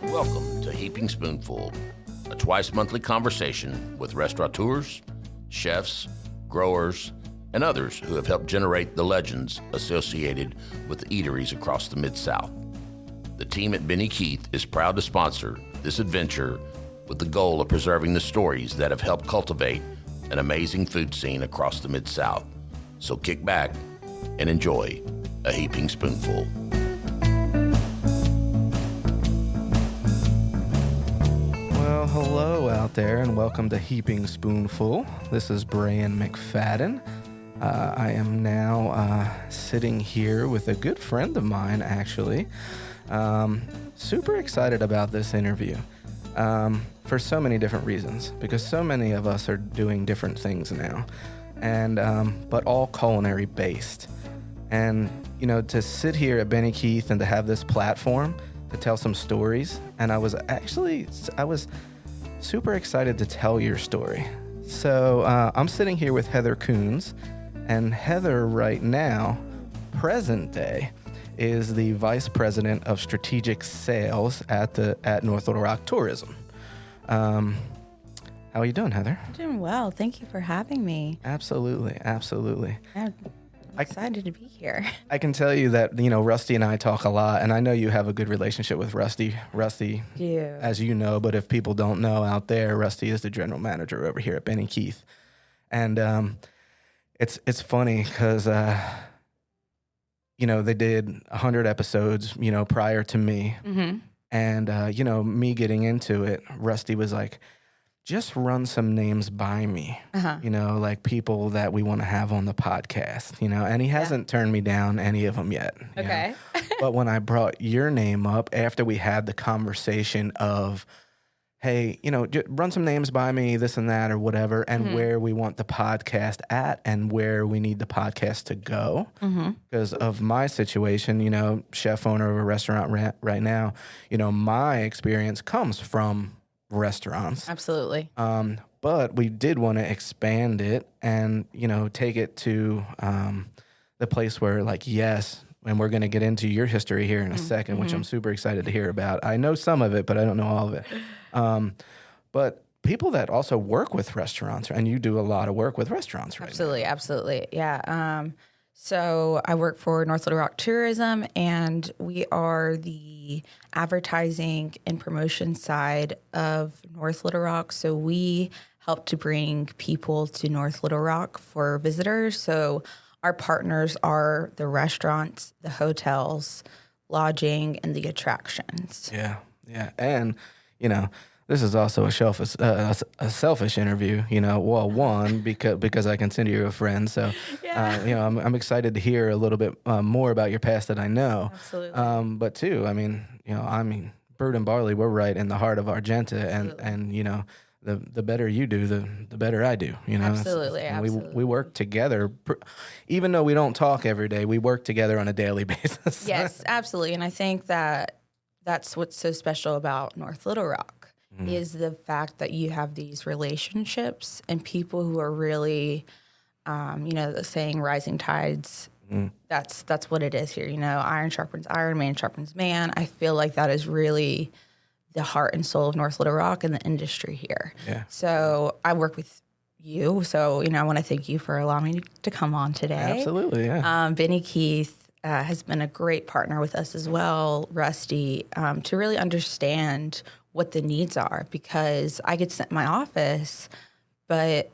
Welcome to Heaping Spoonful, a twice-monthly conversation with restaurateurs, chefs, growers, and others who have helped generate the legends associated with eateries across the Mid-South. The team at Benny Keith is proud to sponsor this adventure with the goal of preserving the stories that have helped cultivate an amazing food scene across the Mid-South. So kick back and enjoy a Heaping Spoonful. Well, hello out there, and welcome to Heaping Spoonful. This is Brian McFadden. I am now sitting here with a good friend of mine, actually. Super excited about this interview for so many different reasons, because so many of us are doing different things now, and but all culinary based. And, you know, to sit here at Benny Keith and to have this platform to tell some stories, and I was super excited to tell your story. So I'm sitting here with Heather Kouns, and Heather right now, present day, is the Vice President of Strategic Sales at North Little Rock Tourism. How are you doing, Heather? I'm doing well. Thank you for having me. Absolutely. I'm excited to be here. I can tell you that, you know, Rusty and I talk a lot, and I know you have a good relationship with Rusty. Rusty, as you know, but if people don't know out there, Rusty is the general manager over here at Benny Keith. And it's funny because, you know, they did 100 episodes, you know, prior to me. Mm-hmm. And, you know, me getting into it, Rusty was like, just run some names by me, you know, like people that we want to have on the podcast, you know, and he hasn't turned me down any of them yet. Okay. But when I brought your name up after we had the conversation of, hey, you know, run some names by me, this and that or whatever, and where we want the podcast at and where we need the podcast to go. Because of my situation, you know, chef owner of a restaurant right now, you know, my experience comes from restaurants. Absolutely. But we did want to expand it and, you know, take it to the place where, like, yes, and we're going to get into your history here in a second, which I'm super excited to hear about. I know some of it, but I don't know all of it. But people that also work with restaurants, and you do a lot of work with restaurants right now. Absolutely. Yeah. So I work for North Little Rock Tourism, and we are the advertising and promotion side of North Little Rock. So we help to bring people to North Little Rock for visitors. So our partners are the restaurants, the hotels, lodging, and the attractions. Yeah. And, you know, this is also a selfish interview, you know. Well, one, because I consider you a friend, so you know, I'm excited to hear a little bit more about your past that I know. Absolutely. But two, I mean, you know, Bird and Barley, we're right in the heart of Argenta, and you know, the better you do, the better I do. You know, Absolutely. We work together, even though we don't talk every day. We work together on a daily basis. Yes, absolutely, and I think that's what's so special about North Little Rock. Is the fact that you have these relationships and people who are really, you know, the saying "rising tides." That's what it is here. You know, iron sharpens iron, man sharpens man. I feel like that is really the heart and soul of North Little Rock and the industry here. Yeah. So I work with you. So, you know, I want to thank you for allowing me to come on today. Absolutely, yeah. Benny Keith has been a great partner with us as well, Rusty, to really understand what the needs are, because I get sent in my office, but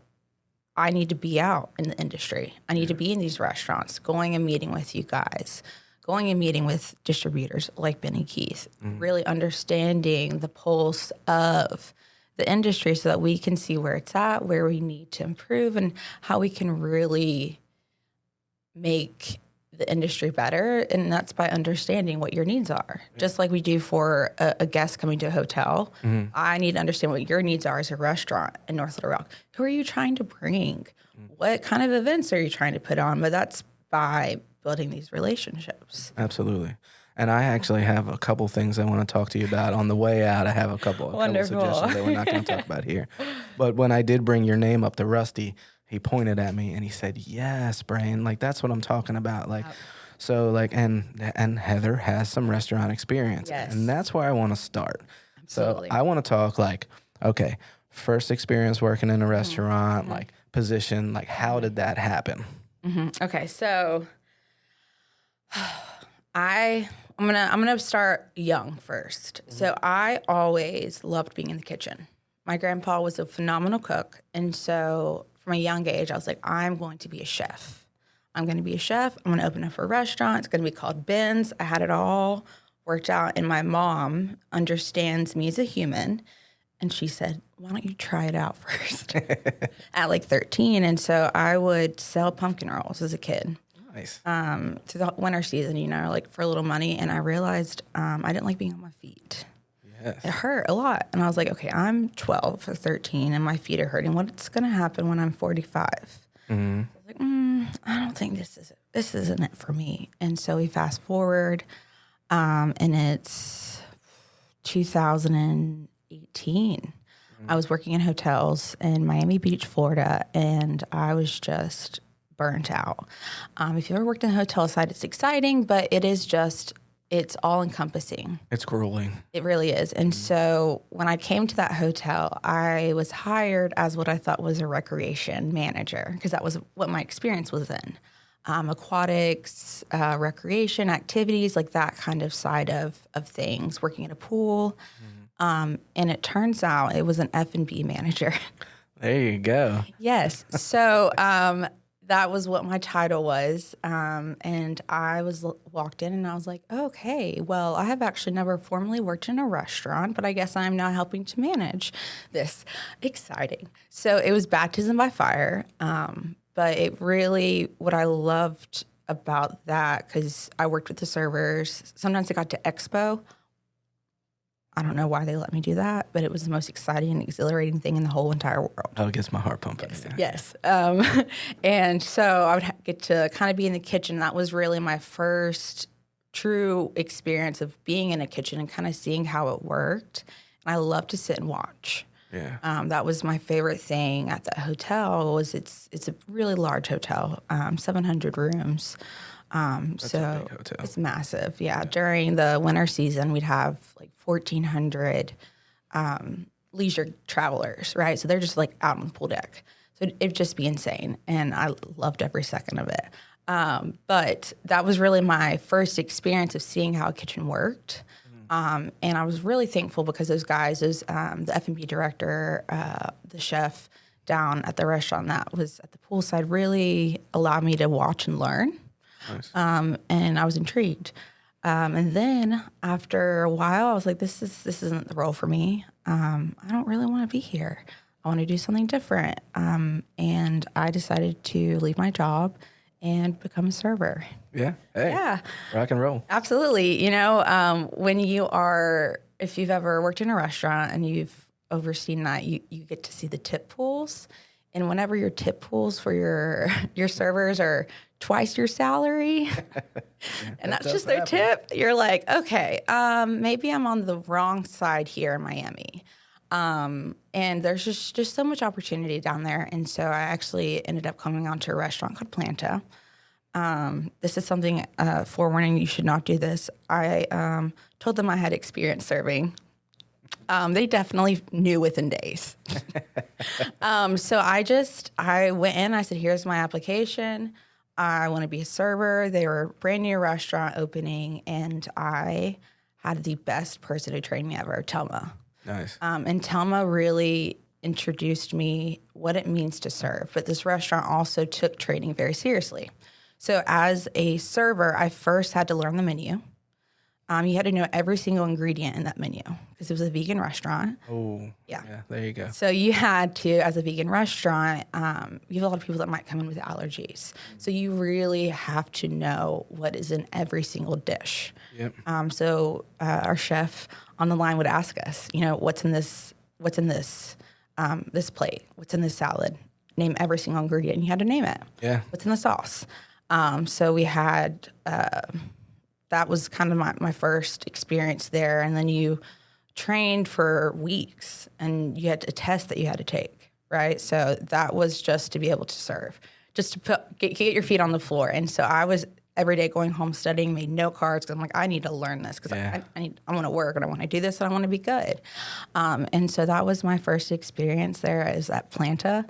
I need to be out in the industry. I need to be in these restaurants, going and meeting with you guys, going and meeting with distributors like Benny Keith, really understanding the pulse of the industry so that we can see where it's at, where we need to improve, and how we can really make the industry better, and that's by understanding what your needs are. Just like we do for a guest coming to a hotel, I need to understand what your needs are as a restaurant in North Little Rock. Who are you trying to bring? What kind of events are you trying to put on? But that's by building these relationships. Absolutely. And I actually have a couple things I want to talk to you about on the way out. I have a couple suggestions that we're not going to talk about here. But when I did bring your name up to Rusty, he pointed at me and he said, "Yes, Brian, like that's what I'm talking about." Like, So like, and Heather has some restaurant experience, Yes. and that's where I want to start. Absolutely. So I want to talk like, okay, first experience working in a restaurant, like position, like how did that happen? Okay, so I'm gonna start young first. So I always loved being in the kitchen. My grandpa was a phenomenal cook, and so from a young age, I was like, I'm going to be a chef. I'm going to be a chef. I'm going to open up a restaurant. It's going to be called Ben's. I had it all worked out, and my mom understands me as a human, and she said, "Why don't you try it out first?" At like 13, and so I would sell pumpkin rolls as a kid. Nice. To the winter season, like for a little money. And I realized I didn't like being on my feet. Yes. It hurt a lot. And I was like, okay, I'm 12 or 13 and my feet are hurting. What's going to happen when I'm 45? Mm-hmm. I was like, I don't think this isn't it for me. And so we fast forward and it's 2018. I was working in hotels in Miami Beach, Florida, and I was just burnt out. If you ever worked in the hotel side, it's exciting, but it's all encompassing. It's grueling. It really is. And so when I came to that hotel, I was hired as what I thought was a recreation manager because that was what my experience was in. Aquatics, recreation, activities, like that kind of side of things, working at a pool. And it turns out it was an F&B manager. There you go. Yes. So that was what my title was. And I walked in and I was like, okay, well, I have actually never formally worked in a restaurant, but I guess I'm now helping to manage this. Exciting. So it was baptism by fire. But it really, what I loved about that, because I worked with the servers, sometimes I got to expo. I don't know why they let me do that, but it was the most exciting and exhilarating thing in the whole entire world. Oh, it gets my heart pumping. Yes. And so I would get to kind of be in the kitchen. That was really my first true experience of being in a kitchen and kind of seeing how it worked. And I love to sit and watch. Yeah. That was my favorite thing at the hotel. It's a really large hotel, 700 rooms. That's a big hotel. It's massive. Yeah. During the winter season, we'd have like 1,400 leisure travelers, right? So they're just like out on the pool deck. So it'd just be insane. And I loved every second of it. But that was really my first experience of seeing how a kitchen worked. And I was really thankful because those guys, the F&B director, the chef down at the restaurant that was at the poolside really allowed me to watch and learn. Nice. And I was intrigued. And then after a while, I was like, this isn't the role for me. I don't really want to be here. I want to do something different. And I decided to leave my job and become a server. Yeah. Hey. Yeah. Rock and roll. Absolutely. When if you've ever worked in a restaurant and you've overseen that, you get to see the tip pools. And whenever your tip pools for your servers are twice your salary, and that's just their tip, you're like, okay, maybe I'm on the wrong side here in Miami. And there's just so much opportunity down there. And so I actually ended up coming onto a restaurant called Planta. This is something, forewarning, you should not do this. I told them I had experience serving. They definitely knew within days. So I went in, I said, here's my application. I want to be a server. They were a brand new restaurant opening, and I had the best person who trained me ever, Telma. Nice. And Telma really introduced me what it means to serve. But this restaurant also took training very seriously. So as a server, I first had to learn the menu. You had to know every single ingredient in that menu because it was a vegan restaurant. Oh, yeah. There you go. So you had to, as a vegan restaurant, you have a lot of people that might come in with allergies. So you really have to know what is in every single dish. Yep. So our chef on the line would ask us, what's in this this plate? What's in this salad? Name every single ingredient. And you had to name it. Yeah. What's in the sauce? So we had. That was kind of my first experience there. And then you trained for weeks and you had a test that you had to take, right? So that was just to be able to serve, just to get your feet on the floor. And so I was every day going home studying, made note cards because I'm like, I need to learn this because I want to work and I want to do this and I want to be good. And so that was my first experience there. Is at Planta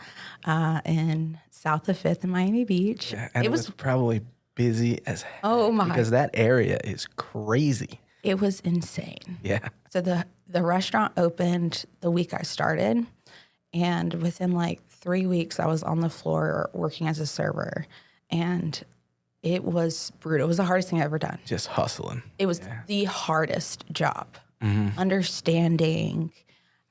in south of 5th in Miami Beach. Yeah, and it was probably busy as heck because that area is crazy. It was insane. Yeah. So the restaurant opened the week I started, and within like 3 weeks, I was on the floor working as a server, and it was brutal. It was the hardest thing I've ever done. Just hustling. It was the hardest job. Understanding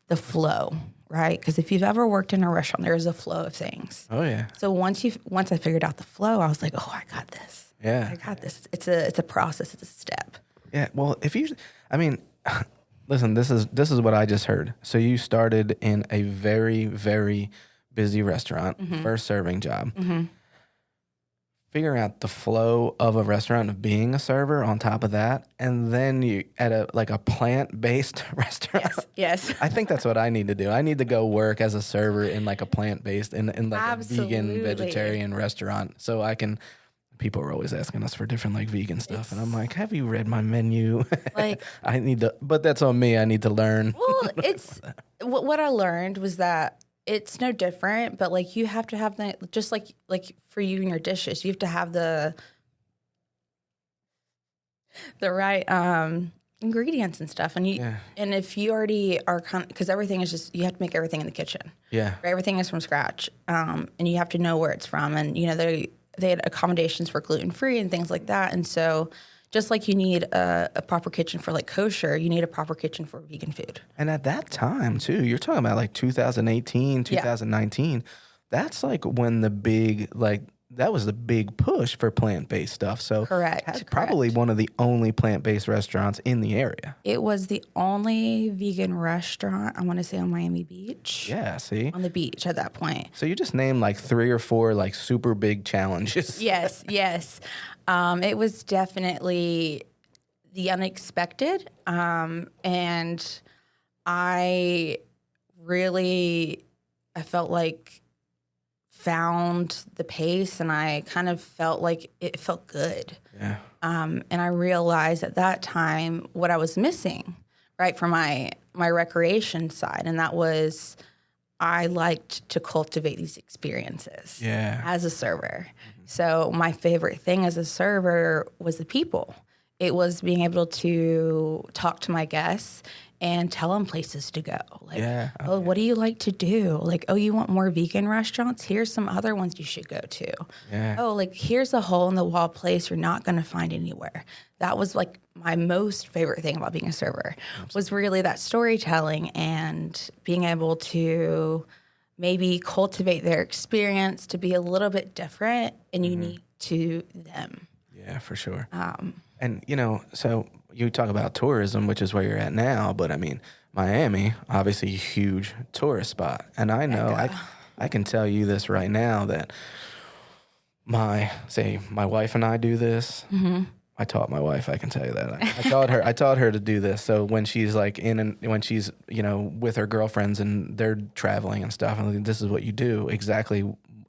the flow, right? Because if you've ever worked in a restaurant, there is a flow of things. Oh yeah. So once I figured out the flow, I was like, oh, I got this. Yeah. I got this. It's a process. It's a step. Yeah. Well, listen, this is what I just heard. So you started in a very, very busy restaurant, first serving job. Figuring out the flow of a restaurant, of being a server on top of that, and then you at a plant-based restaurant. Yes. I think that's what I need to do. I need to go work as a server in like a plant-based, in like Absolutely. a vegan, vegetarian restaurant, so I can. People are always asking us for different like vegan stuff, and I'm like, have you read my menu? Like, I need to, but that's on me. I need to learn. Well, it's what I learned was that it's no different, but like you have to have the, just like for you and your dishes, you have to have the right ingredients and stuff, and and if you already are because everything is just, you have to make everything in the kitchen. Yeah, right? Everything is from scratch, and you have to know where it's from, and they had accommodations for gluten-free and things like that. And so just like you need a proper kitchen for like kosher, you need a proper kitchen for vegan food. And at that time too, you're talking about like 2018, 2019. That's like when that was the big push for plant-based stuff. So that's probably one of the only plant-based restaurants in the area. It was the only vegan restaurant, I want to say, on Miami Beach. Yeah, see? On the beach at that point. So you just named like 3 or 4 like super big challenges. Yes. It was definitely the unexpected. And I felt like found the pace, and I kind of felt like it felt good. Yeah. And I realized at that time what I was missing, right, from my recreation side, and that was I liked to cultivate these experiences as a server. So my favorite thing as a server was the people. It was being able to talk to my guests and tell them places to go. Like, what do you like to do? Like, oh, you want more vegan restaurants? Here's some other ones you should go to. Yeah. Oh, like, here's a hole-in-the-wall place you're not going to find anywhere. That was, like, my most favorite thing about being a server. Absolutely. Was really that storytelling and being able to maybe cultivate their experience to be a little bit different and unique to them. Yeah, for sure. And, so you talk about tourism, which is where you're at now, but I mean, Miami, obviously a huge tourist spot. And I know, I can tell you this right now that my wife and I do this. I taught my wife, I can tell you that. I taught her to do this. So when she's like when she's, with her girlfriends and they're traveling and stuff, and this is what you do, exactly,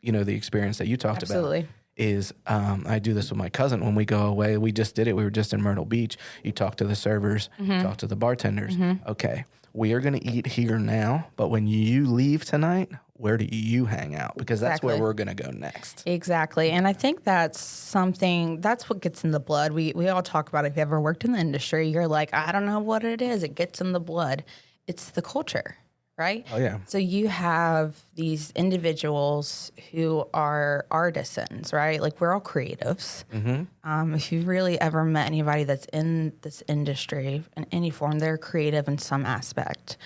the experience that you talked about. Is I do this with my cousin when we go away. We just did it. We were just in Myrtle Beach. You talk to the servers, talk to the bartenders. Okay, we are going to eat here now, but when you leave tonight, where do you hang out? Because that's where we're going to go next. Exactly. And I think that's what gets in the blood. We all talk about it. If you ever worked in the industry, you're like, I don't know what it is. It gets in the blood. It's the culture. Right? Oh, yeah. So you have these individuals who are artisans, right? Like, we're all creatives. If you've really ever met anybody that's in this industry in any form, they're creative in some aspect,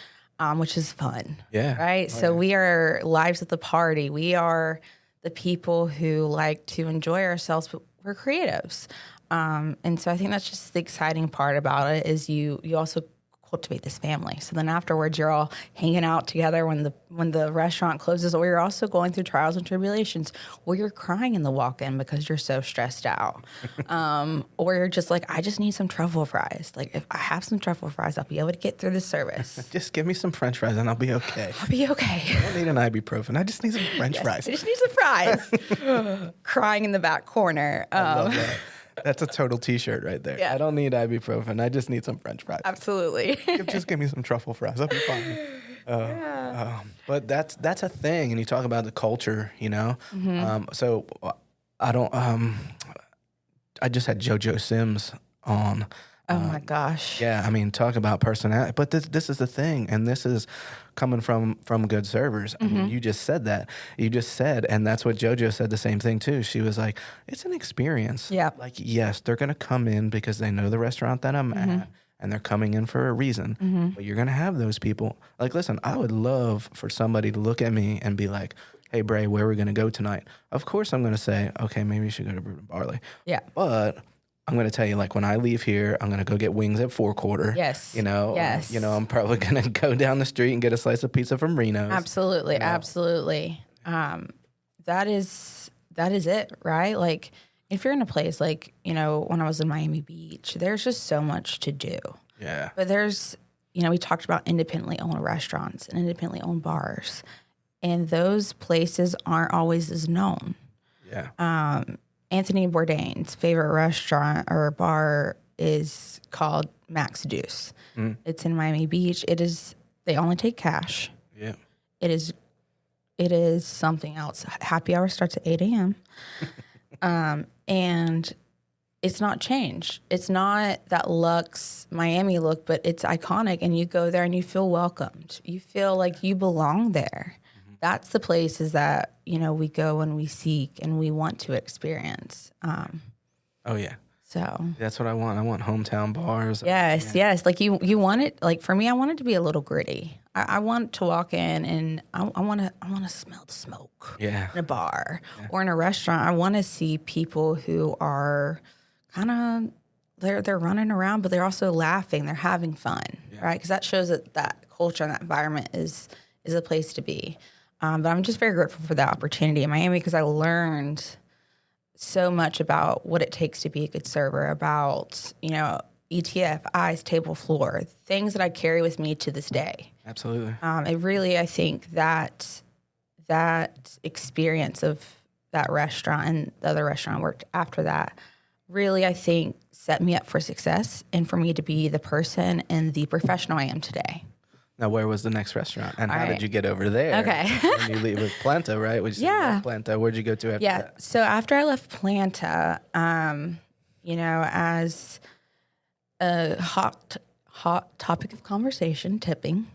which is fun. Yeah. Right? Oh, so we are lives at the party. We are the people who like to enjoy ourselves, but we're creatives. And so I think that's just the exciting part about it is you also cultivate this family. So then afterwards, you're all hanging out together when the restaurant closes, or you're also going through trials and tribulations, or you're crying in the walk-in because you're so stressed out, or you're just like, I just need some truffle fries. Like, if I have some truffle fries, I'll be able to get through the service. Just give me some French fries and I'll be okay. I'll be okay. I don't need an ibuprofen. I just need some French fries. I just need some fries. Crying in the back corner. I love that. That's a total T-shirt right there. Yeah. I don't need ibuprofen. I just need some French fries. Absolutely. Just give me some truffle fries. I'll be fine. But that's a thing. And you talk about the culture, you know. So I don't. I just had JoJo Sims on. Oh my gosh. Yeah, I mean, talk about personality. But this is the thing, and this is coming from good servers. I mean, you just said that. You just said, and that's what JoJo said the same thing too. She was like, it's an experience. Yeah. Like, yes, they're going to come in because they know the restaurant that I'm at, and they're coming in for a reason. But you're going to have those people. Like, listen, I would love for somebody to look at me and be like, hey, Bray, where are we going to go tonight? Of course, I'm going to say, okay, maybe you should go to Brewed and Barley. Yeah. But I'm going to tell you, like, when I leave here, I'm going to go get wings at 4-Quarter. Yes. You know? Yes. You know, I'm probably going to go down the street and get a slice of pizza from Reno's. Absolutely. You know? Absolutely. That is it, right? Like, if you're in a place like, you know, when I was in Miami Beach, there's just so much to do. Yeah. But there's, you know, we talked about independently owned restaurants and independently owned bars. And those places aren't always as known. Yeah. Anthony Bourdain's favorite restaurant or bar is called Max Deuce. It's in Miami Beach. They only take cash. Yeah. It is something else. Happy hour starts at 8 a.m. And it's not changed. It's not that luxe Miami look, but it's iconic, and you go there and you feel welcomed. You feel like you belong there. That's the places that, you know, we go and we seek and we want to experience. Oh, yeah. So that's what I want. I want hometown bars. Yes, yes. Like you want it. Like for me, I want it to be a little gritty. I want to walk in and I want to smell the smoke. Yeah. In a bar or in a restaurant. I want to see people who are kind of they're running around, but they're also laughing. They're having fun, right? Because that shows that culture and that environment is a place to be. But I'm just very grateful for that opportunity in Miami because I learned so much about what it takes to be a good server, about, you know, ETF, ice, table, floor, things that I carry with me to this day. Absolutely. It really, I think that experience of that restaurant and the other restaurant I worked after that really, I think, set me up for success and for me to be the person and the professional I am today. Now, where was the next restaurant, and how did you get over there? Okay. When you leave with Planta, right? Planta. Where'd you go to after that? So after I left Planta, you know, as a hot topic of conversation, tipping,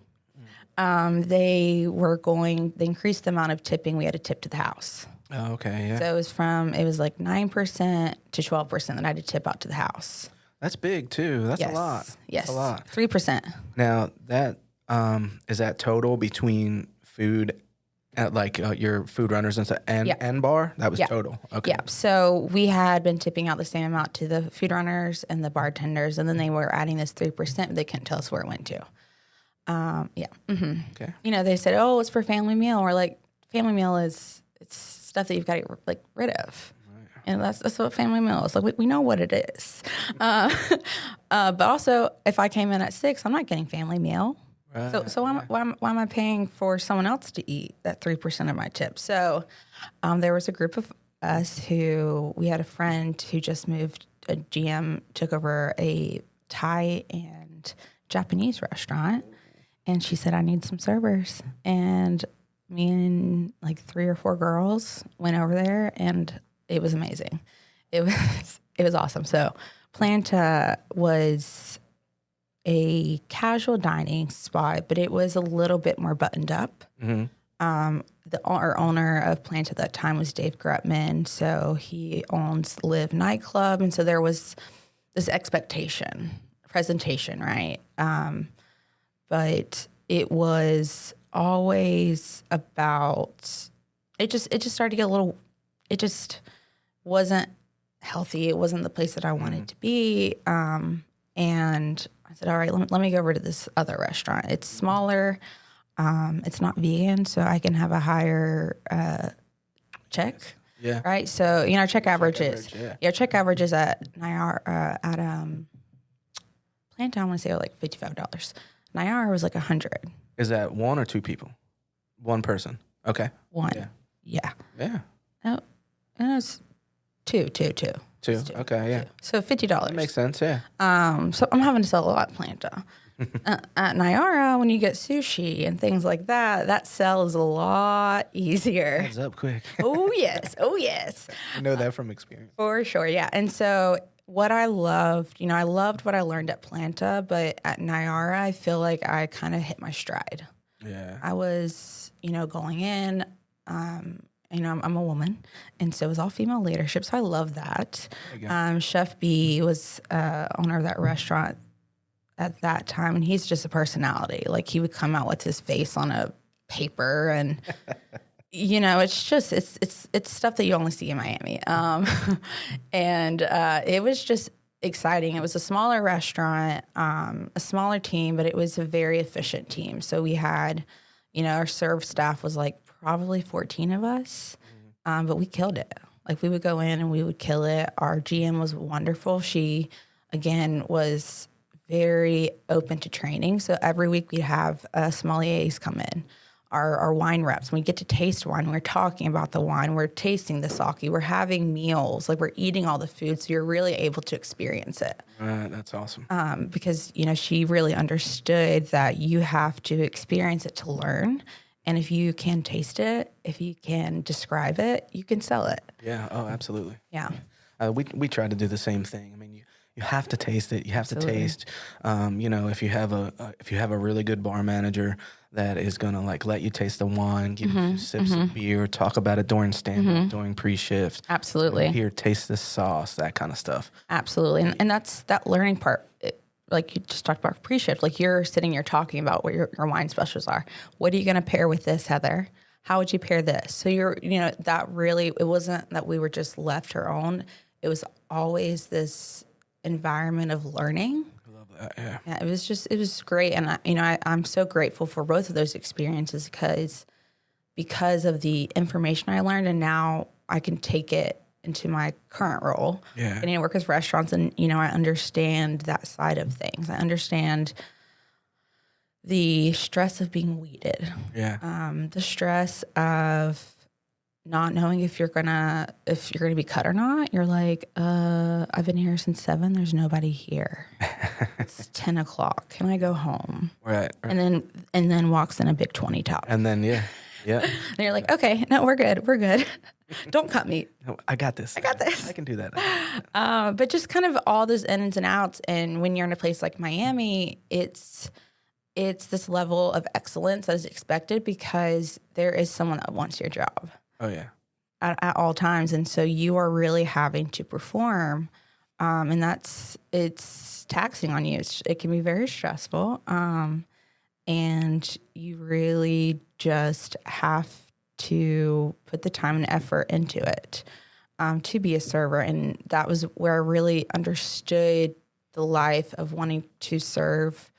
they increased the amount of tipping we had to tip to the house. Oh, okay, yeah. So it was like 9% to 12% that I had to tip out to the house. That's big too. That's a lot. Yes. That's a lot. 3%. Now that is that total between food at like your food runners and stuff and bar? That was total. Okay. Yeah. So we had been tipping out the same amount to the food runners and the bartenders, and then they were adding this 3%, but they couldn't tell us where it went to. Okay. You know, they said, "Oh, it's for family meal." We're like, family meal it's stuff that you've got to get like rid of. And that's what family meal is. Like we know what it is. But also, if I came in at 6, I'm not getting family meal. Right, so why am I paying for someone else to eat that 3% of my tip? So there was a group of us we had a friend who just moved. A GM took over a Thai and Japanese restaurant, and she said, "I need some servers." And me and like 3 or 4 girls went over there, and it was amazing. It was awesome. So Planta was a casual dining spot, but it was a little bit more buttoned up. Our owner of Planta at that time was Dave Grutman, so he owns Live nightclub, and so there was this presentation, right? But it was always about it. Just started to get a little. It just wasn't healthy. It wasn't the place that I wanted to be. And I said, all right, let me go over to this other restaurant. It's smaller. It's not vegan, so I can have a higher check. Yeah. Right. So, you know, our check averages. Check averages at Planta, I want to say like $55. Nayar was like $100. Is that 1 or 2 people? 1 person. Okay. 1. Yeah. Yeah. No, it was two. Two. Okay, yeah. So $50. That makes sense, yeah. So I'm having to sell a lot of Planta. At Nyara, when you get sushi and things like that, that sell is a lot easier. Adds up quick. Oh, yes. Oh, yes. I know that from experience. For sure, yeah. And so what I loved, I loved what I learned at Planta, but at Nyara, I feel like I kind of hit my stride. Yeah. I was, going in, I'm a woman, and so it was all female leadership, so I love that. Chef B was owner of that restaurant at that time, and he's just a personality. Like, he would come out with his face on a paper, and it's just it's stuff that you only see in Miami. And it was just exciting. It was a smaller restaurant, a smaller team, but it was a very efficient team. So we had, our serve staff was like probably 14 of us, but we killed it. Like, we would go in and we would kill it. Our GM was wonderful. She, again, was very open to training. So every week we'd have sommeliers come in, our wine reps. We get to taste wine. We're talking about the wine. We're tasting the sake. We're having meals. Like, we're eating all the food. So you're really able to experience it. That's awesome. Because, she really understood that you have to experience it to learn. And if you can taste it, if you can describe it, you can sell it. Yeah. Oh, absolutely. Yeah. We try to do the same thing. I mean, you have to taste it. You have Absolutely. to taste. If you have a really good bar manager that is gonna let you taste the wine, give you sips of beer, talk about it during stand-up, during pre-shift. Absolutely. Here, taste this sauce, that kind of stuff. Absolutely. And that's that learning part. Like you just talked about pre-shift, like you're sitting here talking about what your wine specials are. What are you going to pair with this, Heather? How would you pair this? So that really, it wasn't that we were just left our own. It was always this environment of learning. I love that, yeah. Yeah, it was great. And I'm so grateful for both of those experiences because of the information I learned, and now I can take it into my current role. Yeah. Getting to work with restaurants, and I understand that side of things. I understand the stress of being weeded. Yeah. The stress of not knowing if you're gonna be cut or not. You're like, I've been here since 7. There's nobody here. It's 10 o'clock. Can I go home? Right. And then walks in a big 20 top. And then yeah. And you're like, okay, no, we're good. We're good. Don't cut me. No, I got this. I can do that. But just kind of all those ins and outs. And when you're in a place like Miami, it's this level of excellence that is expected because there is someone that wants your job. Oh, yeah. At all times. And so you are really having to perform. And it's taxing on you. It can be very stressful. And you really just have to put the time and effort into it to be a server. And that was where I really understood the life of wanting to serve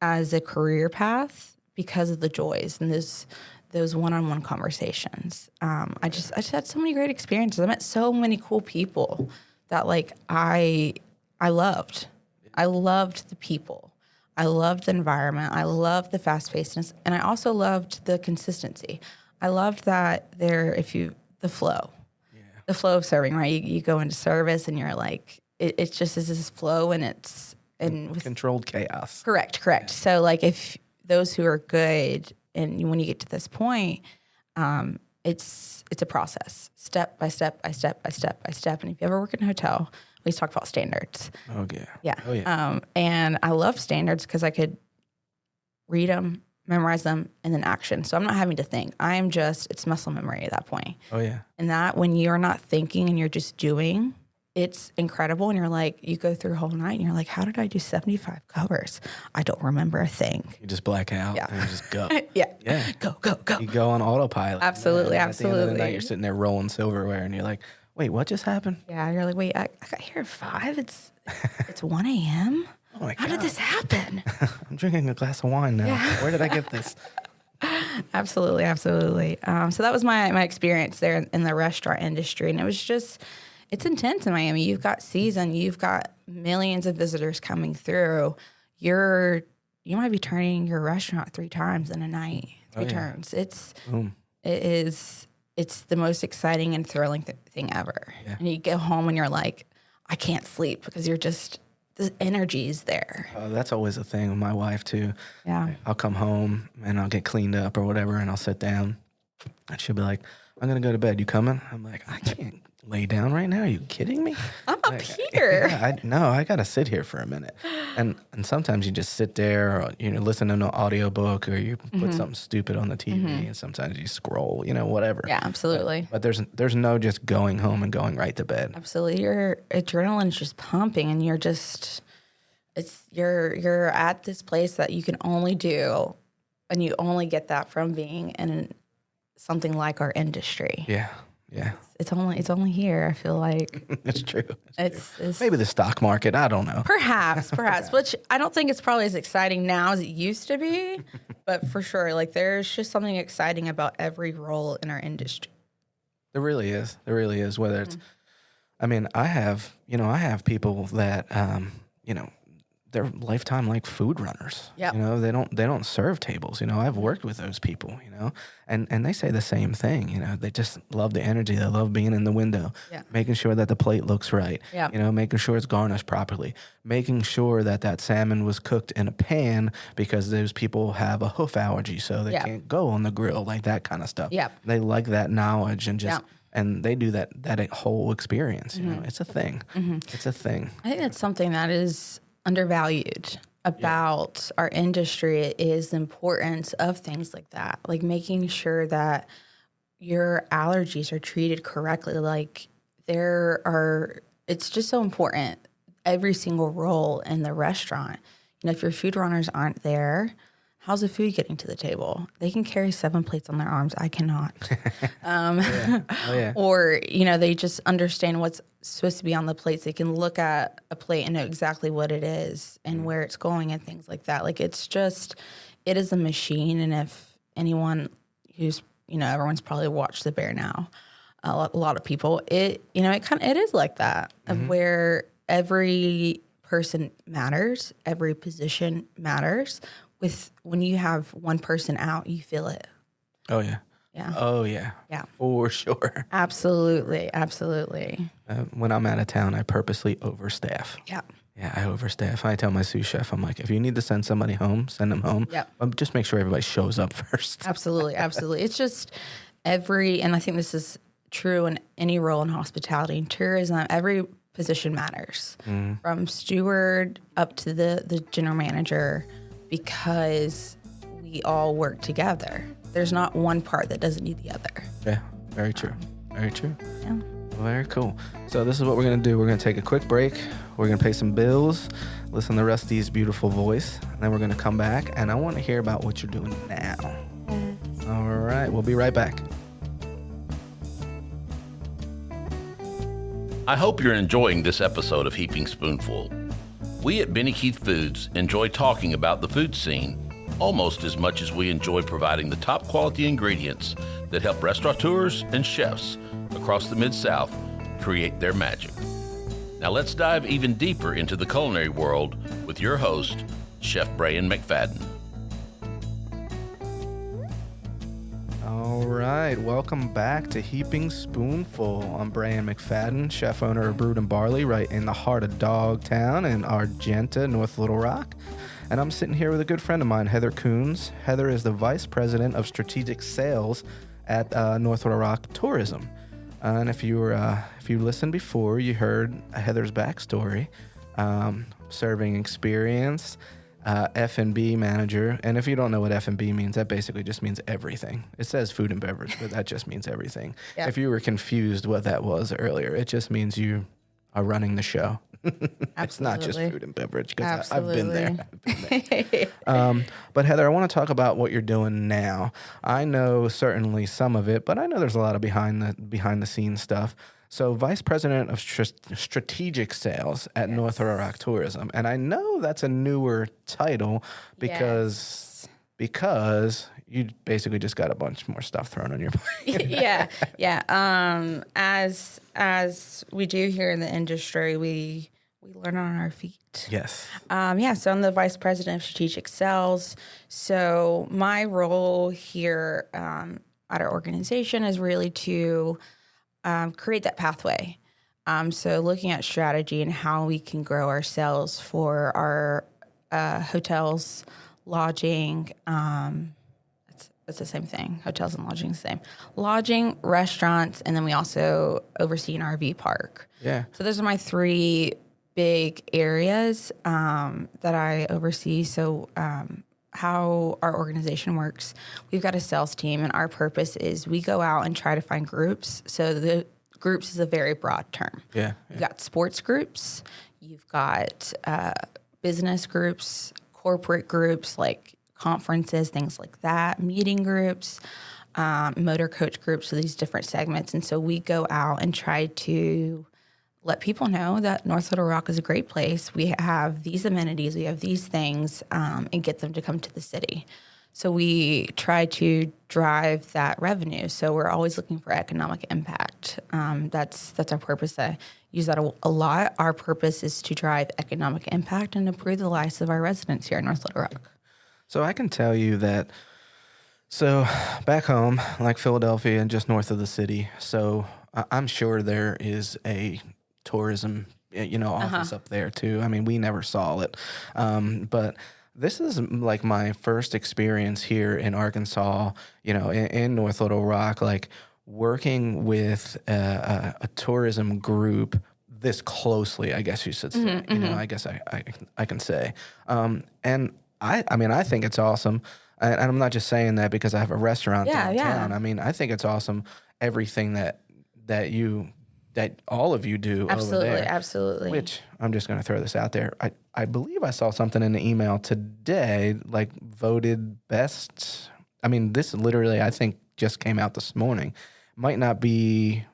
as a career path because of the joys and those one-on-one conversations. I just had so many great experiences. I met so many cool people that I loved. I loved the people. I loved the environment. I loved the fast-pacedness, and I also loved the consistency. I loved that the flow, the flow of serving. Right, you go into service, and you're like, it's just is this flow, and with controlled chaos. Correct. Yeah. So if those who are good, and when you get to this point, it's a process, step by step by step by step by step. And if you ever work in a hotel, we talk about standards. Oh, yeah. Yeah. Oh, yeah. And I love standards because I could read them, memorize them, and then action. So I'm not having to think. It's muscle memory at that point. Oh, yeah. And that when you're not thinking and you're just doing, it's incredible. And you're like, you go through a whole night and you're like, how did I do 75 covers? I don't remember a thing. You just black out and you just go. Yeah. Go. You go on autopilot. Absolutely. At the end of the night, you're sitting there rolling silverware and you're like, wait, what just happened? Yeah, you're like, wait, I got here at 5. It's 1 a.m. Oh my God. How did this happen? I'm drinking a glass of wine now. Yeah. Where did I get this? Absolutely. So that was my experience there in the restaurant industry, and it was it's intense in Miami. You've got season, you've got millions of visitors coming through. You might be turning your restaurant 3 times in a night. 3 turns. It's the most exciting and thrilling thing ever. Yeah. And you go home and you're like, I can't sleep because the energy is there. That's always a thing with my wife too. Yeah. I'll come home and I'll get cleaned up or whatever, and I'll sit down, and she'll be like, "I'm gonna go to bed. You coming?" I'm like, "I can't lay down right now. Are you kidding me? I'm up here." Yeah, I gotta sit here for a minute. And sometimes you just sit there, or listen to an audiobook, or you put something stupid on the TV, and sometimes you scroll, whatever. Yeah, absolutely. But there's no just going home and going right to bed. Absolutely. Your adrenaline's just pumping, and you're at this place that you can only do, and you only get that from being in something like our industry. Yeah. It's only here. I feel like It's true. It's Maybe the stock market. I don't know. perhaps, which I don't think it's probably as exciting now as it used to be, but for sure, like there's just something exciting about every role in our industry. There really is. Whether it's, I mean, I have people that, they're lifetime like food runners. Yep. They don't serve tables. I've worked with those people, and they say the same thing. They just love the energy. They love being in the window, making sure that the plate looks right. Yeah. Making sure it's garnished properly, making sure that salmon was cooked in a pan because those people have a hoof allergy, so they can't go on the grill, like that kind of stuff. Yeah. They like that knowledge and just. And they do that whole experience. It's a thing. It's a thing. I think that's something that is undervalued about our industry is the importance of things like that, like making sure that your allergies are treated correctly. Like it's just so important. Every single role in the restaurant, if your food runners aren't there, how's the food getting to the table? They can carry 7 plates on their arms. I cannot. Or, they just understand what's supposed to be on the plates. They can look at a plate and know exactly what it is and where it's going and things like that. Like, it is a machine. And if anyone who's, everyone's probably watched The Bear now, a lot of people, it is like that, of where every person matters, every position matters. When you have one person out, you feel it. Oh, yeah. Yeah. Oh, yeah. Yeah. For sure. Absolutely. When I'm out of town, I purposely overstaff. Yeah. Yeah, I overstaff. I tell my sous chef, I'm like, if you need to send somebody home, send them home. Yeah. But just make sure everybody shows up first. Absolutely. It's just and I think this is true in any role in hospitality and tourism, every position matters, from steward up to the general manager, because we all work together. There's not one part that doesn't need the other. Yeah, very true. Very true. Yeah. Very cool. So this is what we're going to do. We're going to take a quick break. We're going to pay some bills, listen to Rusty's beautiful voice, and then we're going to come back, and I want to hear about what you're doing now. Yes. All right. We'll be right back. I hope you're enjoying this episode of Heaping Spoonful. We at Benny Keith Foods enjoy talking about the food scene almost as much as we enjoy providing the top quality ingredients that help restaurateurs and chefs across the Mid-South create their magic. Now let's dive even deeper into the culinary world with your host, Chef Brian McFadden. All right, welcome back to Heaping Spoonful. I'm Brian McFadden, chef owner of Brewed and Barley, right in the heart of Dogtown in Argenta, North Little Rock. And I'm sitting here with a good friend of mine, Heather Kouns. Heather is the Vice President of Strategic Sales at North Little Rock Tourism. And if you listened before, you heard Heather's backstory, serving experience, F&B manager. And if you don't know what F&B means, that basically just means everything. It says food and beverage, but that just means everything. Yeah. If you were confused what that was earlier, it just means you are running the show. It's not just food and beverage, because I've been there. But Heather, I want to talk about what you're doing now. I know certainly some of it, but I know there's a lot of behind the scenes stuff. So, Vice President of Strategic Sales at North Little Rock Tourism, and I know that's a newer title because you basically just got a bunch more stuff thrown on your plate. Yeah. As we do here in the industry, we learn on our feet. Yes. So I'm the Vice President of Strategic Sales. So my role here at our organization is really to create that pathway So looking at strategy and how we can grow our sales for our hotels, lodging, it's the same thing. Hotels and lodging is the same. Lodging, restaurants, and then we also oversee an RV park. Yeah. So those are my 3 big areas that I oversee. So how our organization works, we've got a sales team, and our purpose is we go out and try to find groups. So the groups is a very broad term. Yeah. You've got sports groups, you've got business groups, corporate groups like conferences, things like that, meeting groups, motor coach groups, so these different segments. And so we go out and try to let people know that North Little Rock is a great place. We have these amenities, we have these things, and get them to come to the city. So we try to drive that revenue. So we're always looking for economic impact. That's our purpose. I use that a lot. Our purpose is to drive economic impact and improve the lives of our residents here in North Little Rock. So I can tell you that, so back home, like Philadelphia and just north of the city, so I'm sure there is a tourism, office up there too. I mean, we never saw it. But this is like my first experience here in Arkansas, in North Little Rock, like working with a tourism group this closely, I guess you should say. I guess I can say. And I think it's awesome. And I'm not just saying that because I have a restaurant downtown. Yeah. I mean, I think it's awesome everything that all of you do over there. Absolutely. Which, I'm just going to throw this out there. I believe I saw something in the email today, like voted best. I mean, this literally, I think, just came out this morning. Might be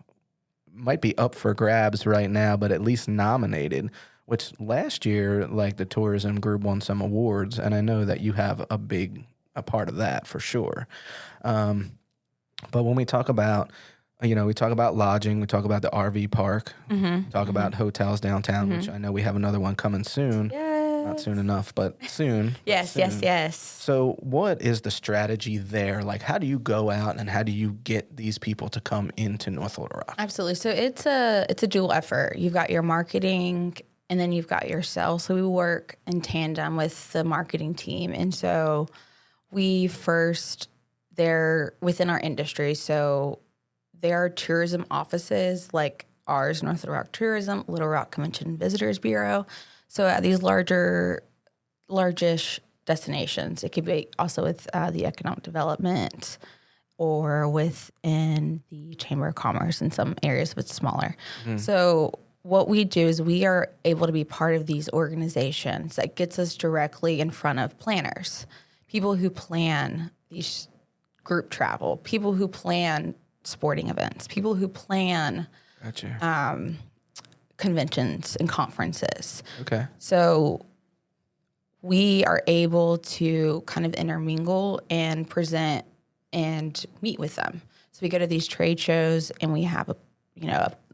up for grabs right now, but at least nominated, which last year, like the tourism group won some awards, and I know that you have a part of that for sure. But when we talk about, we talk about lodging, we talk about the RV park, talk about hotels downtown, which I know we have another one coming soon. Yes. Not soon enough, but soon. Yes. So what is the strategy there? Like, how do you go out and how do you get these people to come into North Little Rock? Absolutely. So it's a dual effort. You've got your marketing and then you've got your sales. So we work in tandem with the marketing team. And so they're within our industry. So there are tourism offices like ours, North Little Rock Tourism, Little Rock Convention and Visitors Bureau. So at these largish destinations, it could be also with the economic development or within the Chamber of Commerce in some areas, but smaller. So what we do is we are able to be part of these organizations that gets us directly in front of planners, people who plan these group travel, people who plan sporting events, people who plan conventions and conferences. Okay. So we are able to kind of intermingle and present and meet with them. So we go to these trade shows and we have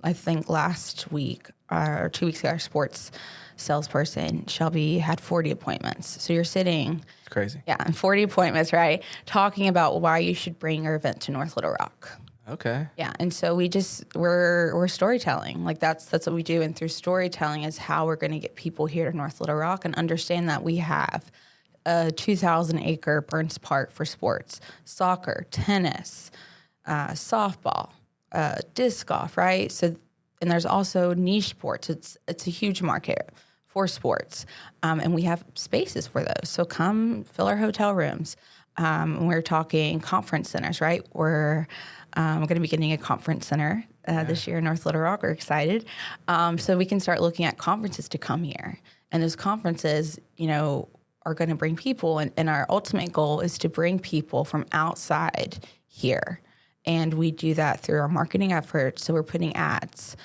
I think last week or 2 weeks ago, our sports salesperson, Shelby, had 40 appointments. So you're sitting... It's crazy. Yeah, and 40 appointments, right? Talking about why you should bring your event to North Little Rock. Okay. Yeah, and so we're storytelling. Like that's what we do, and through storytelling is how we're going to get people here to North Little Rock and understand that we have a 2,000-acre Burns Park for sports, soccer, tennis, softball, disc golf, right? So, and there's also niche sports. It's a huge market for sports, and we have spaces for those. So come fill our hotel rooms. We're talking conference centers, right? We're going to be getting a conference center this year in North Little Rock. We're excited. So we can start looking at conferences to come here. And those conferences, are going to bring people. And our ultimate goal is to bring people from outside here. And we do that through our marketing efforts. So we're putting ads.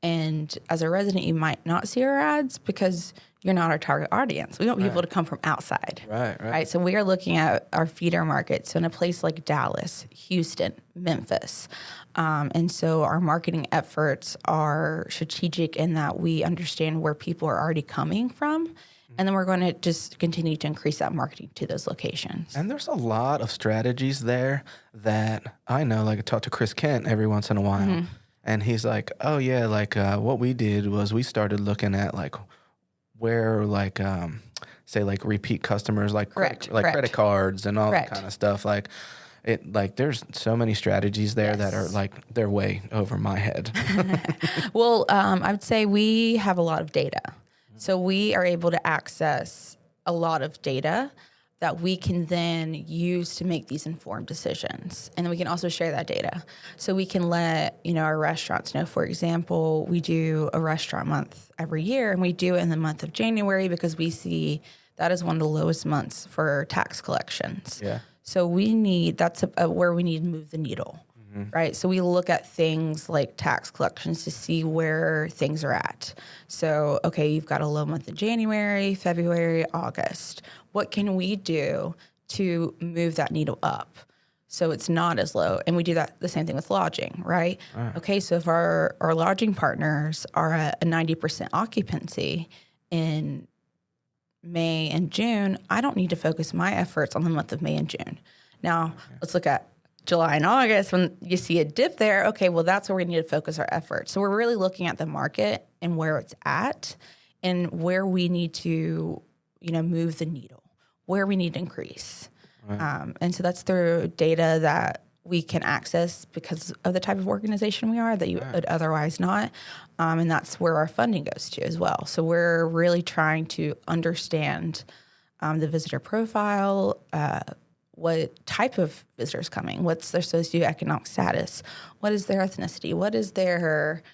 And as a resident, you might not see our ads because you're not our target audience. We want people to come from outside. Right. So we are looking at our feeder markets. So in a place like Dallas, Houston, Memphis. And so our marketing efforts are strategic in that we understand where people are already coming from. And then we're going to just continue to increase that marketing to those locations. And there's a lot of strategies there that I know, like I talk to Chris Kent every once in a while. And he's like, oh yeah, like what we did was we started looking at like where like say like repeat customers, like Correct. credit cards and all Correct. that kind of stuff. Like it, like there's so many strategies there that are like they're way over my head. Well, I would say we have a lot of data, so we are able to access a lot of data that we can then use to make these informed decisions. And then we can also share that data. So we can let, our restaurants know, for example, we do a restaurant month every year, and we do it in the month of January because we see that is one of the lowest months for tax collections. Yeah. So that's where we need to move the needle, right? So we look at things like tax collections to see where things are at. So, okay, you've got a low month in January, February, August. What can we do to move that needle up so it's not as low? And we do that the same thing with lodging, right? Okay, so if our lodging partners are at a 90% occupancy in May and June, I don't need to focus my efforts on the month of May and June. Now, let's look at July and August. When you see a dip there, okay, well, that's where we need to focus our efforts. So we're really looking at the market and where it's at and where we need to, move the needle, where we need to increase. Right. And so that's through data that we can access because of the type of organization we are that you would otherwise not. And that's where our funding goes to as well. So we're really trying to understand the visitor profile, what type of visitors coming, what's their socioeconomic status, what is their ethnicity, what is their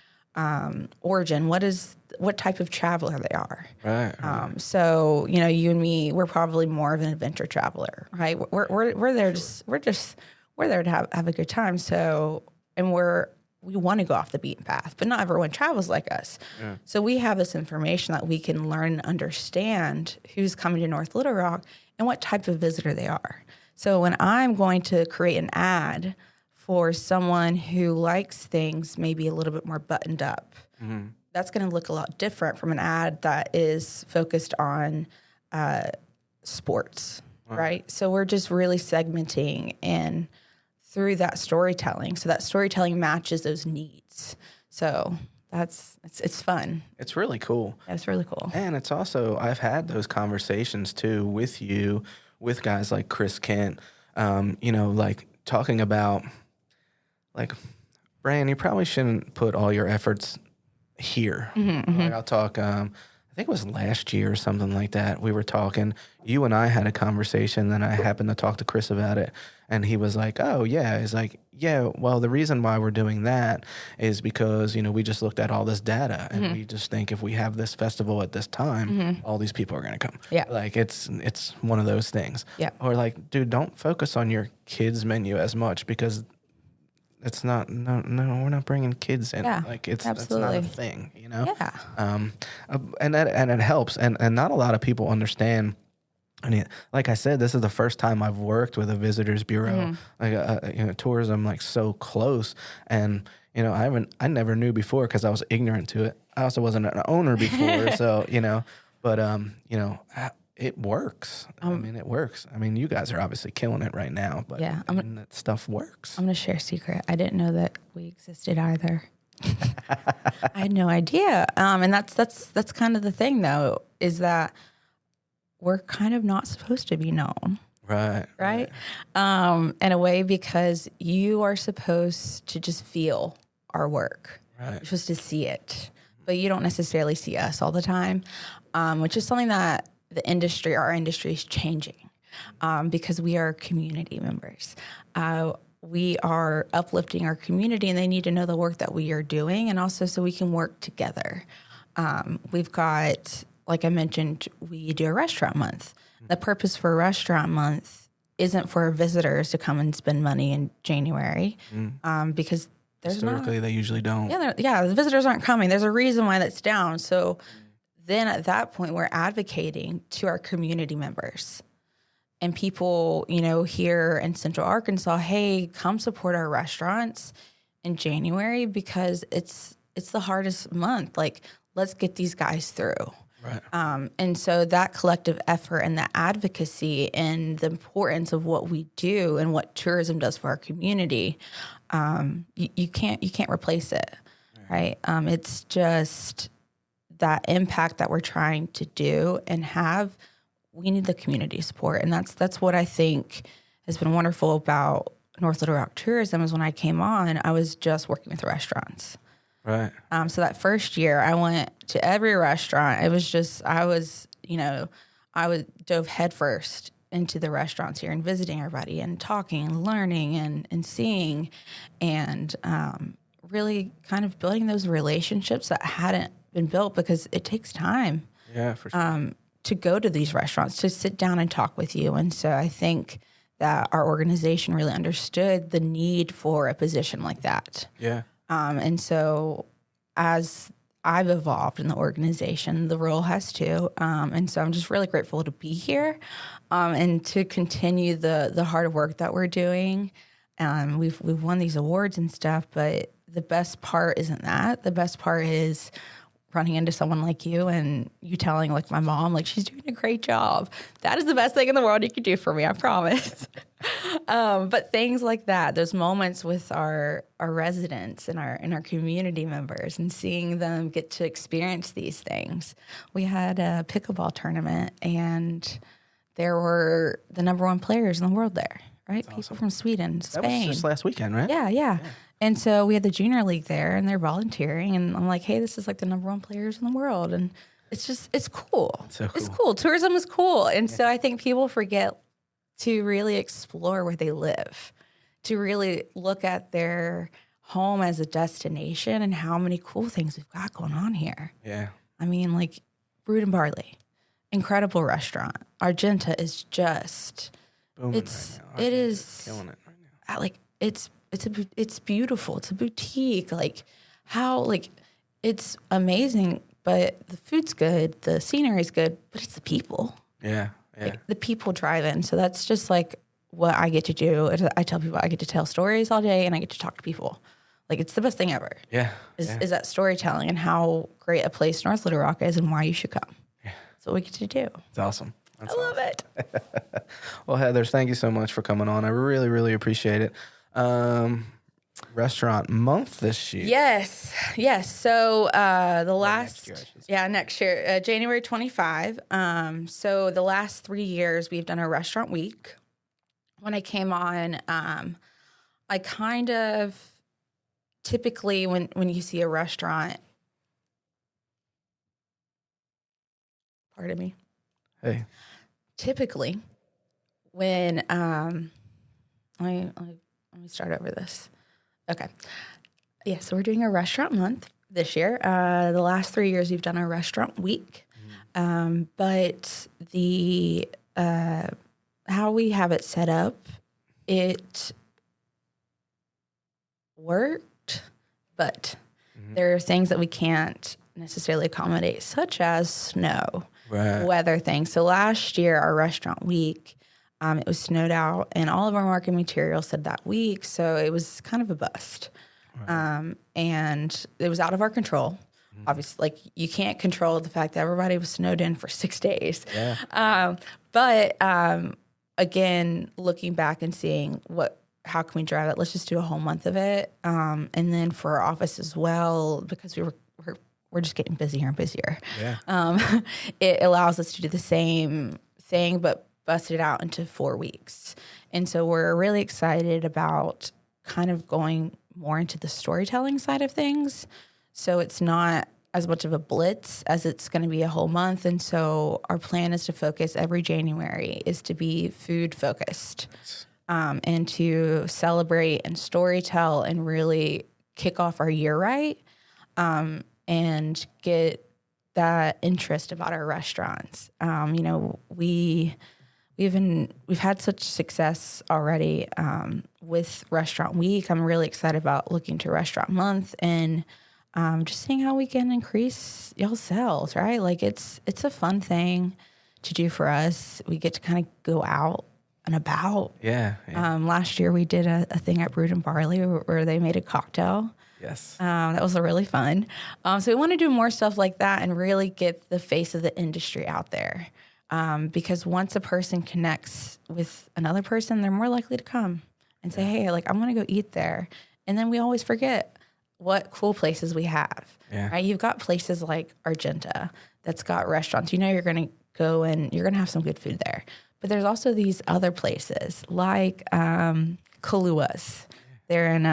origin, what type of traveler they are. Right. So you and me, we're probably more of an adventure traveler, right? We're there we're there to have a good time. So, and we want to go off the beaten path, but not everyone travels like us. Yeah. So we have this information that we can learn and understand who's coming to North Little Rock and what type of visitor they are. So when I'm going to create an ad for someone who likes things maybe a little bit more buttoned up, that's going to look a lot different from an ad that is focused on sports, right? So we're just really segmenting and through that storytelling. So that storytelling matches those needs. So it's fun. It's really cool. Yeah, it's really cool. And it's also, I've had those conversations too with you, with guys like Chris Kent, like talking about like, Brian, you probably shouldn't put all your efforts here. Like I'll talk, I think it was last year or something like that. We were talking, you and I had a conversation, then I happened to talk to Chris about it. And he was like, oh, yeah. He's like, yeah, well, the reason why we're doing that is because, we just looked at all this data and we just think if we have this festival at this time, all these people are going to come. Yeah. Like it's one of those things. Yeah. Or like, dude, don't focus on your kids menu as much because it's not, no, we're not bringing kids in. Yeah, like that's absolutely. not a thing, Yeah. And it helps. And not a lot of people understand. I mean, like I said, this is the first time I've worked with a visitors bureau, like tourism, like so close. And I never knew before because I was ignorant to it. I also wasn't an owner before, so but it works. It works. I mean, you guys are obviously killing it right now, but yeah, that stuff works. I'm gonna share a secret. I didn't know that we existed either. I had no idea. And that's kind of the thing, though, is that we're kind of not supposed to be known. Right? In a way, because you are supposed to just feel our work. Right. You're supposed to see it, but you don't necessarily see us all the time, which is something that our industry is changing because we are community members. We are uplifting our community, and they need to know the work that we are doing, and also so we can work together. We've got, like I mentioned, we do a restaurant month. The purpose for a restaurant month isn't for visitors to come and spend money in January because there's historically they usually don't. Yeah, the visitors aren't coming. There's a reason why that's down. So then at that point, we're advocating to our community members and people, here in Central Arkansas, hey, come support our restaurants in January because it's the hardest month. Like, let's get these guys through. Right. And so that collective effort and the advocacy and the importance of what we do and what tourism does for our community, you can't replace it. right? It's just that impact that we're trying to do and have. We need the community support, and that's what I think has been wonderful about North Little Rock Tourism. Is when I came on, I was just working with restaurants. Right. So that first year, I went to every restaurant. It was just I dove headfirst into the restaurants here and visiting everybody and talking and learning and seeing and really kind of building those relationships that hadn't been built because it takes time. Yeah, for sure. To go to these restaurants, to sit down and talk with you. And so I think that our organization really understood the need for a position like that. Yeah. And so as I've evolved in the organization, the role has too. And so I'm just really grateful to be here and to continue the hard work that we're doing. We've won these awards and stuff, but the best part isn't that. The best part is running into someone like you and you telling like my mom, like she's doing a great job. That is the best thing in the world you could do for me, I promise. But things like that, those moments with our residents and our community members and seeing them get to experience these things. We had a pickleball tournament and there were the number one players in the world there, right? People from Sweden, Spain. That was just last weekend, right? Yeah. And so we had the junior league there and they're volunteering and I'm like, hey, this is like the number one players in the world. And it's cool. So cool. It's cool. Tourism is cool. And so I think people forget to really explore where they live, to really look at their home as a destination and how many cool things we've got going on here. Yeah. I mean, like Brood and Barley, incredible restaurant. Argenta is just, Booming right now. It is killing it right now. like, it's beautiful. It's a boutique. It's amazing, but the food's good, the scenery's good, but it's the people. Yeah. Like, the people drive in. So that's just like what I get to do. I tell people I get to tell stories all day and I get to talk to people. Like it's the best thing ever. Yeah. Is that storytelling and how great a place North Little Rock is and why you should come. Yeah. That's what we get to do. It's awesome. I love it. Well, Heather, thank you so much for coming on. I really, really appreciate it. Restaurant month this year. Yes. So next year, January 25. So the last 3 years we've done a restaurant week. When I came on, I kind of typically when you see a restaurant, pardon me. Hey. Typically, when let me start over this. Okay. Yeah, so we're doing a restaurant month this year. The last 3 years we've done a restaurant week. But the how we have it set up, it worked, but there are things that we can't necessarily accommodate, such as snow, weather things. So last year, our restaurant week, it was snowed out, and all of our marketing materials said that week, so it was kind of a bust. And it was out of our control. Obviously, like you can't control the fact that everybody was snowed in for 6 days. Yeah. But again, looking back and seeing how can we drive it? Let's just do a whole month of it. And then for our office as well, because we're just getting busier and busier. Yeah. It allows us to do the same thing, but bust it out into 4 weeks. And so we're really excited about kind of going more into the storytelling side of things. So it's not as much of a blitz as it's going to be a whole month. And so our plan is to focus every January is to be food focused, and to celebrate and storytell and really kick off our year right, and get that interest about our restaurants. We've had such success already with Restaurant Week. I'm really excited about looking to Restaurant Month and just seeing how we can increase y'all's sales, right? Like it's a fun thing to do for us. We get to kind of go out and about. Yeah. Last year we did a thing at Brood and Barley where they made a cocktail. Yes. That was really fun. So we want to do more stuff like that and really get the face of the industry out there. Because once a person connects with another person, they're more likely to come and say, hey, like, I'm going to go eat there. And then we always forget, what cool places we have. Yeah. Right? You've got places like Argenta that's got restaurants. You know you're going to go and you're going to have some good food there. But there's also these other places like Kalua's. They're in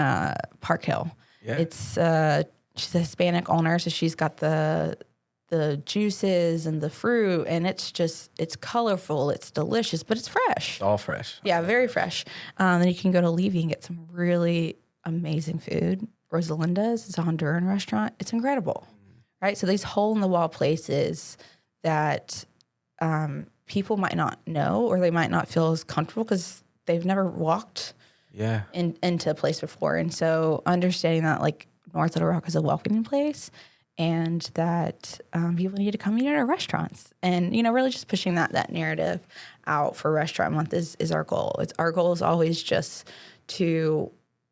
Park Hill. Yeah. It's she's a Hispanic owner, so she's got the juices and the fruit, and it's colorful, it's delicious, but it's fresh. It's all fresh. Yeah, very fresh. Then you can go to Levy and get some really amazing food. Rosalinda's, it's a Honduran restaurant. It's incredible, right? So these hole-in-the-wall places that people might not know, or they might not feel as comfortable because they've never walked into a place before. And so understanding that like North Little Rock is a welcoming place, and that people need to come eat at our restaurants, and really just pushing that narrative out for Restaurant Month is our goal. Our goal is always just to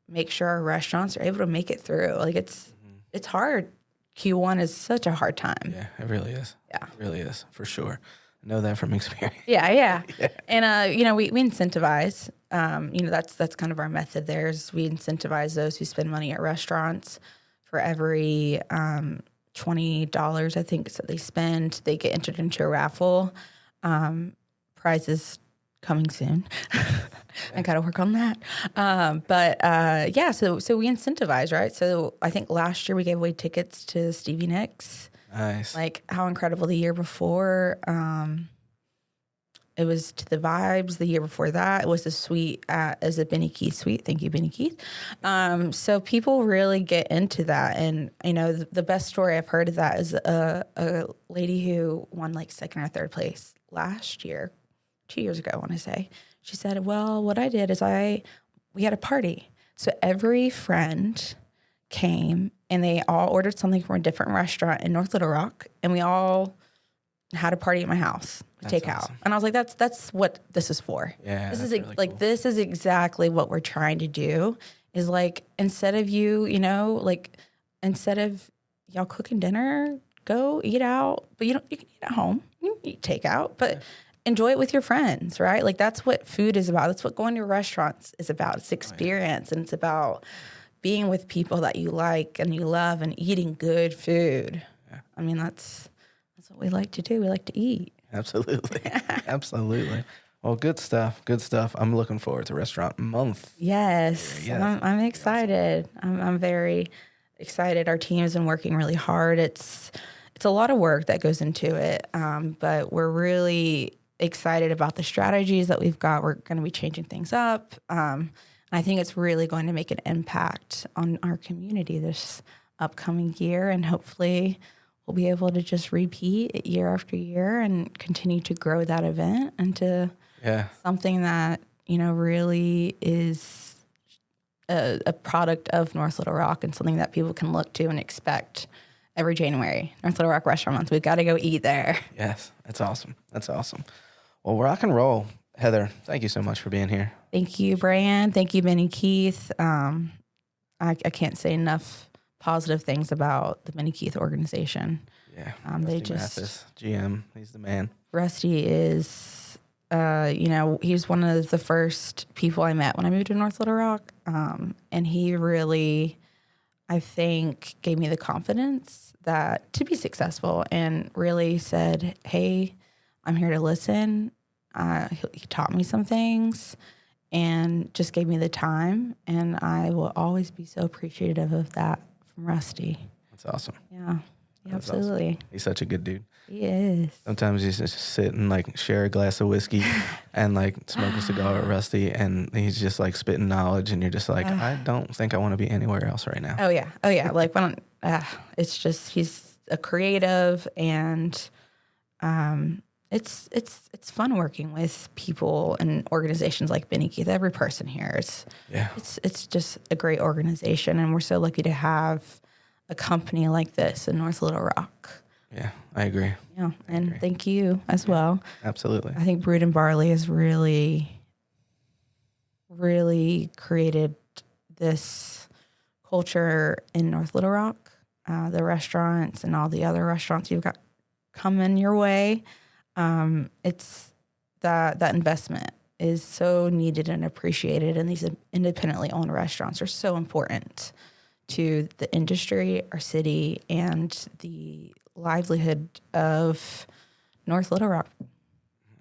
make sure our restaurants are able to make it through. Like it's hard. Q1 is such a hard time. Yeah, it really is. Yeah, it really is, for sure. I know that from experience. Yeah. And we incentivize. That's kind of our method. There is we incentivize those who spend money at restaurants. For every $20, I think, that they spend, they get entered into a raffle. Prizes coming soon. I got to work on that. So we incentivize, right? So I think last year we gave away tickets to Stevie Nicks. Nice. Like how incredible the year before. It was to the Vibes. The year before that, it was a suite as a Benny Keith suite. Thank you, Benny Keith. So people really get into that. And, the best story I've heard of that is a lady who won like second or third place last year, 2 years ago, I want to say. She said, well, what I did is we had a party. So every friend came and they all ordered something from a different restaurant in North Little Rock, and we all had a party at my house, takeout. Awesome. And I was like, that's what this is for. Yeah, this is really like cool. This is exactly what we're trying to do. Is like instead of instead of y'all cooking dinner, go eat out. But you can eat at home. You can eat takeout, but enjoy it with your friends, right? Like that's what food is about. That's what going to restaurants is about. It's experience, and it's about being with people that you like and you love, and eating good food. Yeah. I mean, that's what we like to do. We like to eat. Absolutely. Absolutely. Well, good stuff. Good stuff. I'm looking forward to Restaurant Month. Yes. I'm excited. I'm very excited. Our team has been working really hard. It's a lot of work that goes into it, but we're really excited about the strategies that we've got. We're going to be changing things up. I think it's really going to make an impact on our community this upcoming year, and hopefully we'll be able to just repeat year after year and continue to grow that event into something that, really is a product of North Little Rock, and something that people can look to and expect every January. North Little Rock Restaurant Month. We've got to go eat there. Yes, that's awesome. That's awesome. Well, rock and roll. Heather, thank you so much for being here. Thank you, Brian. Thank you, Benny Keith. I can't say enough positive things about the Benny Keith organization. Yeah, they just Mathis, GM. He's the man. Rusty is, he was one of the first people I met when I moved to North Little Rock, and he really, I think, gave me the confidence that to be successful, and really said, "Hey, I'm here to listen." He taught me some things, and just gave me the time, and I will always be so appreciative of that from Rusty. That's awesome. Yeah, absolutely. Awesome. He's such a good dude. He is. Sometimes you just sit and like share a glass of whiskey and like smoke a cigar with Rusty, and he's just like spitting knowledge, and you're just like, I don't think I want to be anywhere else right now. Oh yeah. Like it's just, he's a creative, and it's fun working with people and organizations like Benny Keith. Every person here is, it's just a great organization, and we're so lucky to have a company like this in North Little Rock. Yeah, I agree. Yeah, and thank you as well. Absolutely. I think Brewed and Barley has really, really created this culture in North Little Rock. The restaurants and all the other restaurants you've got coming your way. It's that investment is so needed and appreciated, and these independently owned restaurants are so important to the industry, our city, and the livelihood of North Little Rock.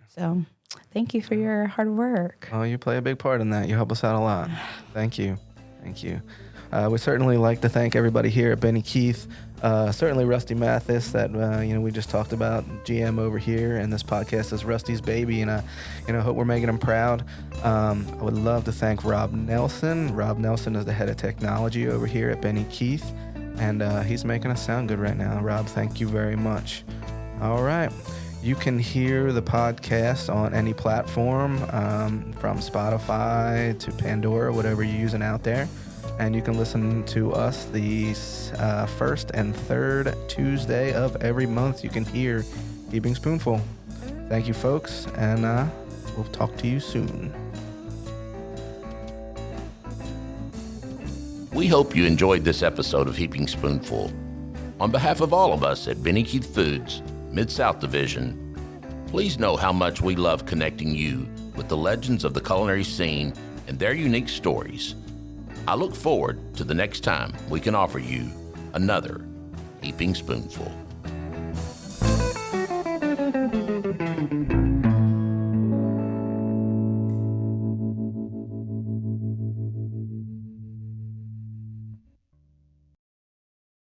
So thank you for your hard work. Oh, you play a big part in that. You help us out a lot. Thank you. Thank you. We certainly like to thank everybody here at Benny Keith. Certainly Rusty Mathis that, we just talked about, GM over here, and this podcast is Rusty's baby, and I hope we're making him proud. I would love to thank Rob Nelson. Rob Nelson is the head of technology over here at Benny Keith, and he's making us sound good right now. Rob, thank you very much. All right. You can hear the podcast on any platform, from Spotify to Pandora, whatever you're using out there. And you can listen to us the first and third Tuesday of every month. You can hear Heaping Spoonful. Thank you, folks, and we'll talk to you soon. We hope you enjoyed this episode of Heaping Spoonful. On behalf of all of us at Benny Keith Foods, Mid-South Division, please know how much we love connecting you with the legends of the culinary scene and their unique stories. I look forward to the next time we can offer you another Heaping Spoonful.